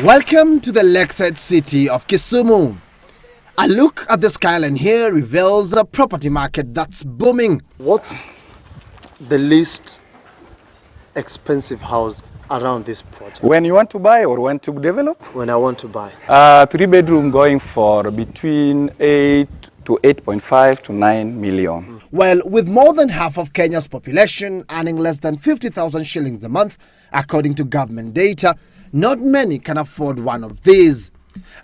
Welcome to the lakeside city of Kisumu. A look at the skyline here reveals a property market that's booming. What's the least expensive house around this project? When you want to buy or want to develop? When I want to buy. 3-bedroom going for between 8 to 8.5 to 9 million. Well, with more than half of Kenya's population earning less than 50,000 shillings a month, according to government data, not many can afford one of these.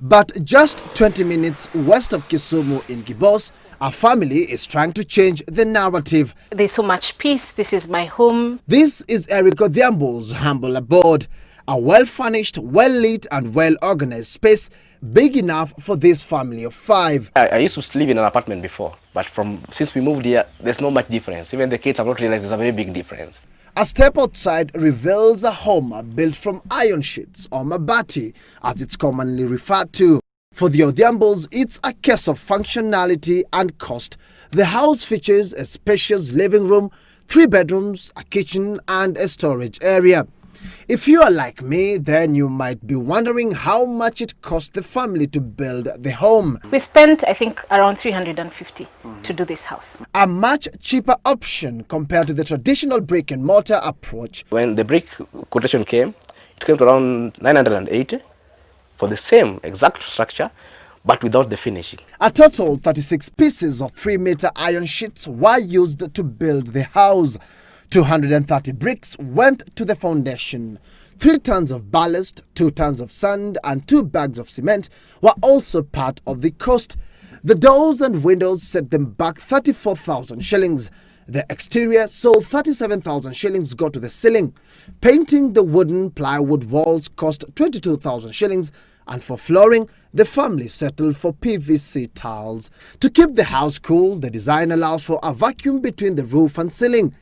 But just 20 minutes west of Kisumu in Kibos, a family is trying to change the narrative. There's so much peace. This is my home. This is Eric Odhiambo's humble abode, a well-furnished, well-lit and well-organized space big enough for this family of 5. I used to live in an apartment before, but since we moved here, there's not much difference. Even the kids have not realized there's a very big difference. A step outside reveals a home built from iron sheets, or Mabati, as it's commonly referred to. For the Odhiambos, it's a case of functionality and cost. The house features a spacious living room, 3 bedrooms, a kitchen and a storage area. If you are like me, then you might be wondering how much it cost the family to build the home. We spent, I think, around 350 to do this house. A much cheaper option compared to the traditional brick and mortar approach. When the brick quotation came, it came to around 980 for the same exact structure, but without the finishing. A total 36 pieces of 3-meter iron sheets were used to build the house. 230 bricks went to the foundation. 3 tons of ballast, 2 tons of sand and 2 bags of cement were also part of the cost. The doors and windows set them back 34,000 shillings. The exterior saw 37,000 shillings go to the ceiling. Painting the wooden plywood walls cost 22,000 shillings, and for flooring, the family settled for PVC tiles. To keep the house cool, the design allows for a vacuum between the roof and ceiling.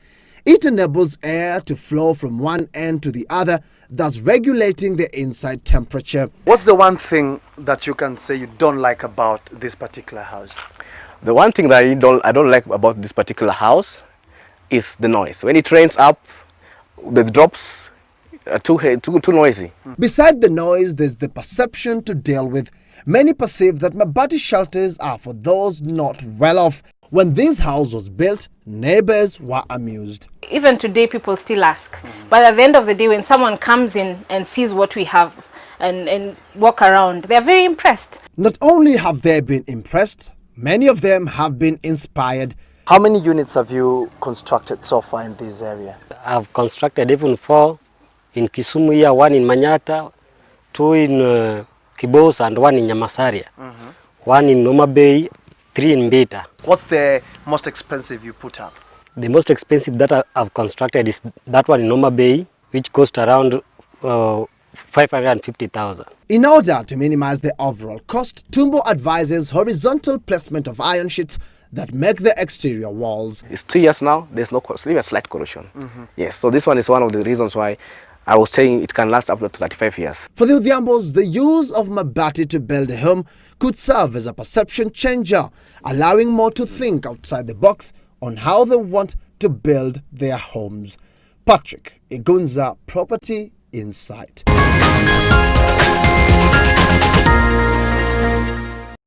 It enables air to flow from one end to the other, thus regulating the inside temperature. What's the one thing that you can say you don't like about this particular house? The one thing that I don't like about this particular house is the noise. When it rains up, the drops are too noisy. Beside the noise, there's the perception to deal with. Many perceive that Mabati shelters are for those not well off. When this house was built, neighbors were amused. Even today, people still ask. But at the end of the day, when someone comes in and sees what we have and walk around, they're very impressed. Not only have they been impressed, many of them have been inspired. How many units have you constructed so far in this area? I've constructed even 4 in Kisumu here, 1 in Manyata, 2 in Kibos and 1 in Nyamasaria, 1 in Noma Bay, 3 in Beta. What's the most expensive you put up? The most expensive that I've constructed is that one in Noma Bay, which cost around 550,000. In order to minimize the overall cost, Tumbo advises horizontal placement of iron sheets that make the exterior walls. It's 2 years now, there's no cost, even a slight corrosion. Yes, so this one is one of the reasons why I was saying it can last up to 35 years. For the Odhiambos, the use of Mabati to build a home could serve as a perception changer, allowing more to think outside the box on how they want to build their homes. Patrick Igunza, Property Insight.